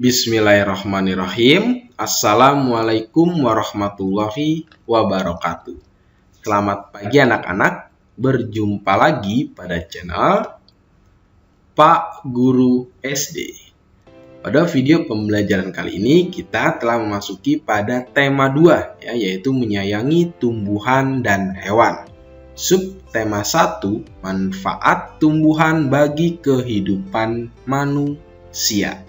Bismillahirrahmanirrahim. Assalamualaikum warahmatullahi wabarakatuh. Selamat pagi anak-anak. Berjumpa lagi pada channel Pak Guru SD. Pada video pembelajaran kali ini kita telah memasuki pada tema 2, yaitu menyayangi tumbuhan dan hewan. Subtema 1, manfaat tumbuhan bagi kehidupan manusia.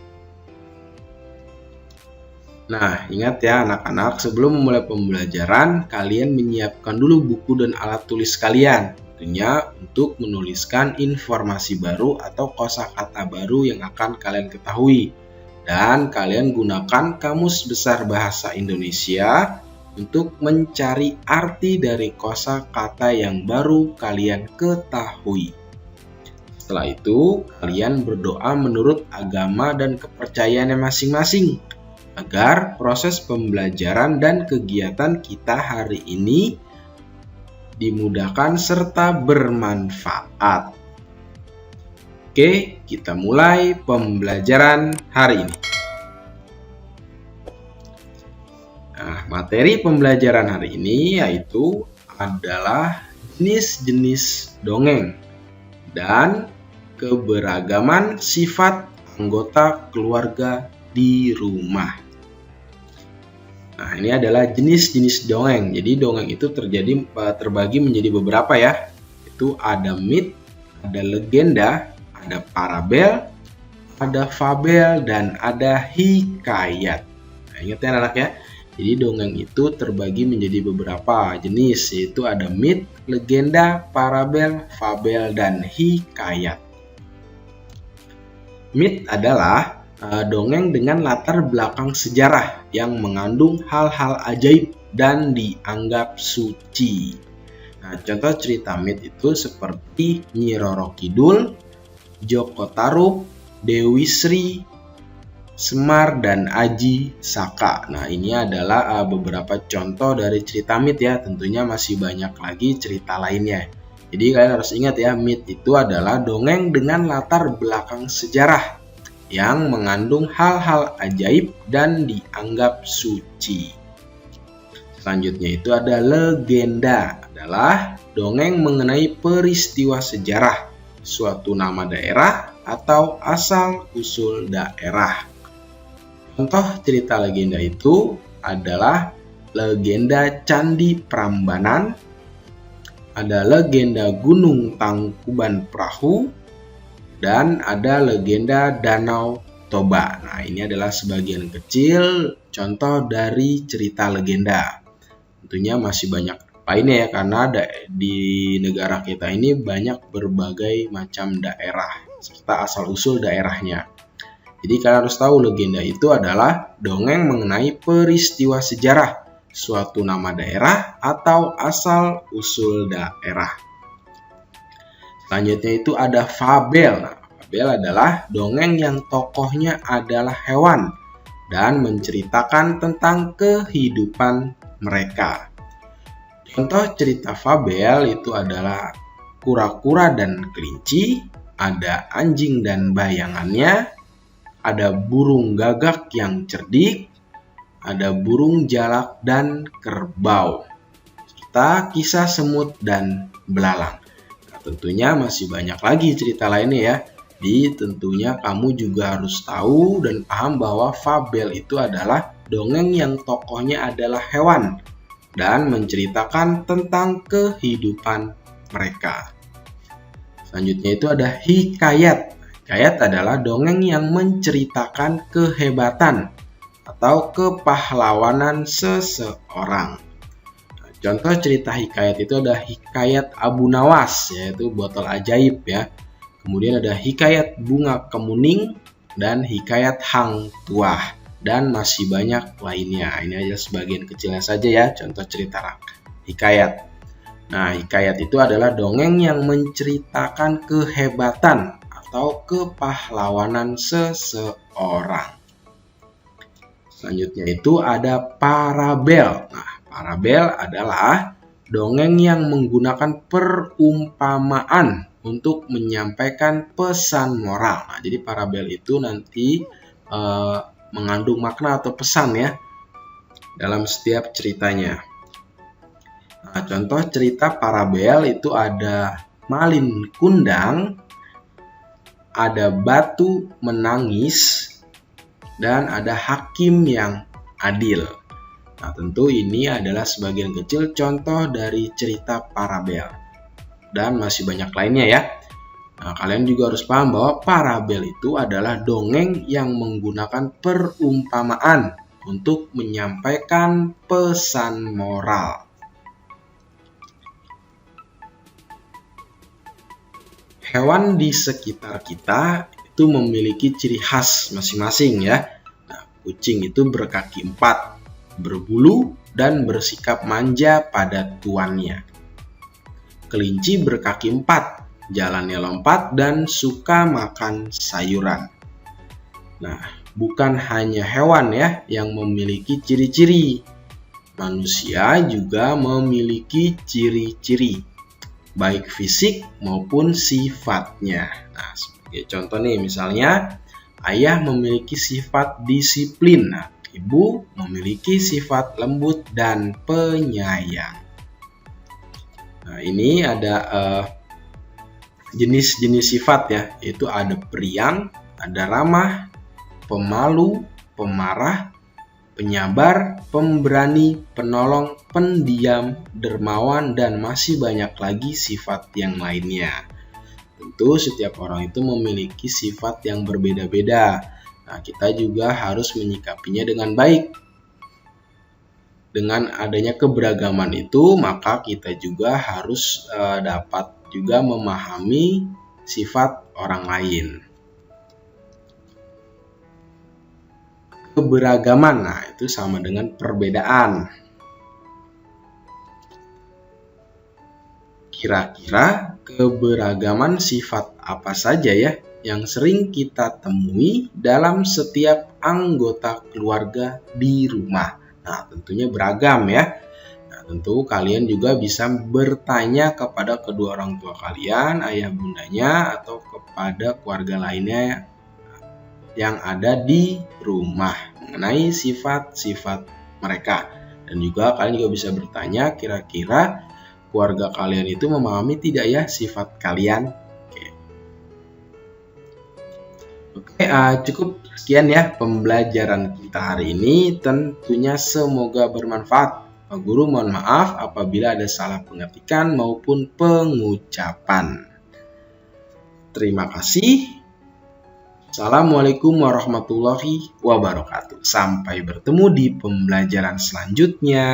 Nah, ingat ya anak-anak, sebelum memulai pembelajaran, kalian menyiapkan dulu buku dan alat tulis kalian. Tentunya untuk menuliskan informasi baru atau kosakata baru yang akan kalian ketahui. Dan kalian gunakan Kamus Besar Bahasa Indonesia untuk mencari arti dari kosakata yang baru kalian ketahui. Setelah itu, kalian berdoa menurut agama dan kepercayaannya masing-masing, agar proses pembelajaran dan kegiatan kita hari ini dimudahkan serta bermanfaat. Oke, kita mulai pembelajaran hari ini. Nah, materi pembelajaran hari ini yaitu adalah jenis-jenis dongeng dan keberagaman sifat anggota keluarga di rumah. Nah, ini adalah jenis-jenis dongeng. Jadi dongeng itu terbagi menjadi beberapa ya. Itu ada mit, ada legenda, ada parabel, ada fabel, dan ada hikayat. Nah, ingat ya anak ya. Jadi dongeng itu terbagi menjadi beberapa jenis, yaitu ada mit, legenda, parabel, fabel, dan hikayat. Mit adalah dongeng dengan latar belakang sejarah yang mengandung hal-hal ajaib dan dianggap suci. Nah, contoh cerita mit itu seperti Nyi Roro Kidul, Joko Tarub, Dewi Sri, Semar, dan Aji Saka. Nah, ini adalah beberapa contoh dari cerita mit ya. Tentunya masih banyak lagi cerita lainnya. Jadi kalian harus ingat ya, mit itu adalah dongeng dengan latar belakang sejarah yang mengandung hal-hal ajaib dan dianggap suci. Selanjutnya itu ada legenda, adalah dongeng mengenai peristiwa sejarah, suatu nama daerah atau asal-usul daerah. Contoh cerita legenda itu adalah legenda Candi Prambanan, ada legenda Gunung Tangkuban Perahu, dan ada legenda Danau Toba. Nah, ini adalah sebagian kecil contoh dari cerita legenda. Tentunya masih banyak lainnya ya, karena di negara kita ini banyak berbagai macam daerah serta asal-usul daerahnya. Jadi kalian harus tahu legenda itu adalah dongeng mengenai peristiwa sejarah, suatu nama daerah atau asal-usul daerah. Selanjutnya itu ada fabel. Nah, fabel adalah dongeng yang tokohnya adalah hewan dan menceritakan tentang kehidupan mereka. Contoh cerita fabel itu adalah kura-kura dan kelinci, ada anjing dan bayangannya, ada burung gagak yang cerdik, ada burung jalak dan kerbau, serta kisah semut dan belalang. Tentunya masih banyak lagi cerita lainnya ya. Jadi tentunya kamu juga harus tahu dan paham bahwa fabel itu adalah dongeng yang tokohnya adalah hewan dan menceritakan tentang kehidupan mereka. Selanjutnya itu ada hikayat. Hikayat adalah dongeng yang menceritakan kehebatan atau kepahlawanan seseorang. Contoh cerita hikayat itu ada hikayat Abu Nawas, yaitu botol ajaib ya. Kemudian ada hikayat Bunga Kemuning dan hikayat Hang Tuah, dan masih banyak lainnya. Ini aja sebagian kecilnya saja ya, contoh cerita hikayat. Nah, hikayat itu adalah dongeng yang menceritakan kehebatan atau kepahlawanan seseorang. Selanjutnya itu ada parabel. Nah, parabel adalah dongeng yang menggunakan perumpamaan untuk menyampaikan pesan moral. Nah, jadi parabel itu nanti mengandung makna atau pesan ya dalam setiap ceritanya. Nah, contoh cerita parabel itu ada Malin Kundang, ada Batu Menangis, dan ada Hakim yang Adil. Nah, tentu ini adalah sebagian kecil contoh dari cerita parabel. Dan masih banyak lainnya ya. Nah, kalian juga harus paham bahwa parabel itu adalah dongeng yang menggunakan perumpamaan untuk menyampaikan pesan moral. Hewan di sekitar kita itu memiliki ciri khas masing-masing ya. Nah, kucing itu berkaki 4, berbulu dan bersikap manja pada tuannya. Kelinci berkaki 4, jalannya lompat dan suka makan sayuran. Nah, bukan hanya hewan ya yang memiliki ciri-ciri. Manusia juga memiliki ciri-ciri, baik fisik maupun sifatnya. Nah, sebagai contoh nih, misalnya ayah memiliki sifat disiplin. Nah, ibu memiliki sifat lembut dan penyayang. Nah, ini ada jenis-jenis sifat ya, yaitu ada periang, ada ramah, pemalu, pemarah, penyabar, pemberani, penolong, pendiam, dermawan, dan masih banyak lagi sifat yang lainnya. Tentu setiap orang itu memiliki sifat yang berbeda-beda. Nah, kita juga harus menyikapinya dengan baik. Dengan adanya keberagaman itu, maka kita juga harus dapat juga memahami sifat orang lain. Keberagaman, nah itu sama dengan perbedaan. Kira-kira keberagaman sifat apa saja ya yang sering kita temui dalam setiap anggota keluarga di rumah? Nah, tentunya beragam ya. Nah, tentu kalian juga bisa bertanya kepada kedua orang tua kalian, ayah bundanya, atau kepada keluarga lainnya yang ada di rumah mengenai sifat-sifat mereka. Dan juga kalian juga bisa bertanya, kira-kira keluarga kalian itu memahami tidak ya sifat kalian? Oke, cukup sekian ya pembelajaran kita hari ini. Tentunya semoga bermanfaat. Pak Guru mohon maaf apabila ada salah pengertian maupun pengucapan. Terima kasih. Assalamualaikum warahmatullahi wabarakatuh. Sampai bertemu di pembelajaran selanjutnya.